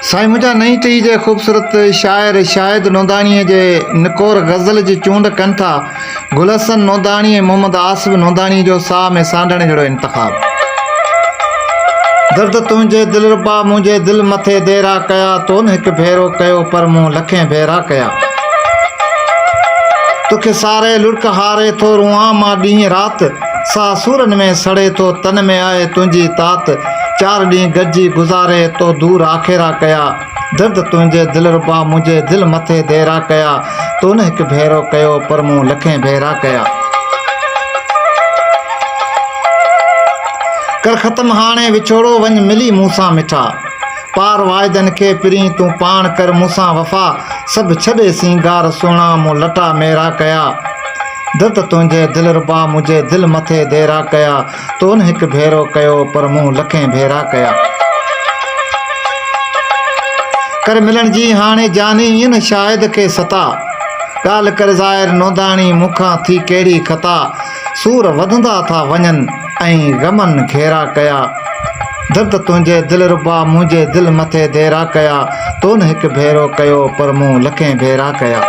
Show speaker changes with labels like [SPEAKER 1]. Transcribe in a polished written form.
[SPEAKER 1] साईं मुंहिंजा नई टी जे ख़ूबसूरत शाइर शाहिद नोंदाणीअ जे निकोर गज़ल जी चूंड कनि था गुलहसन नोंदाणी ऐं मोहम्मद आसिफ नोंदाणी जो साह में सांडण जहिड़ो इंतख़ाब। दर्द तुंहिंजे दिलरुबा मुंहिंजे दिलि मथे देरा कया, तो न हिकु भेरो कयो पर मूं लखें भेरा कया। तोखे सारे लुड़क हारे थो रुआं मां ॾींहुं राति, साह सूरनि में सड़े थो तन में आहे तुंहिंजी तात। 4 ॾींहं गॾिजी गुज़ारे तो दूर आखेरा कया, दर्द तुंहिंजे दिलरुबा मुंहिंजे दिलि मथे देरा कया, तो न हिकु भेरो कयो पर मूं लखें भेरा कया। कर ख़त्म हाणे विछोड़ो वञ मिली मूंसां मिठा, पार वाइदनि खे पिरी तूं पाण कर मूंसां वफ़ा, सभु छॾे सींगार सुहिणा मूं लटा मेरा कया। दर्द तुंहिंजे दिलरुबा मुंहिंजे दिलि मथे देरा कया, तो न हिकु भेरो कयो पर मूं लखें भेरा कया। कर मिलण जी हाणे जानी इन शाहिद खे सता, ॻाल्हि कर ज़ाहिर नोंदाणी मूंखां थी कहिड़ी ख़ता। सूर वधंदा था वञनि ऐं ग़मनि घेरा कया, दर्द तुंहिंजे दिलरुबा मुंहिंजे दिलि मथे देरा कया, तो न हिकु भेरो कयो पर मूं लखें भेरा कया।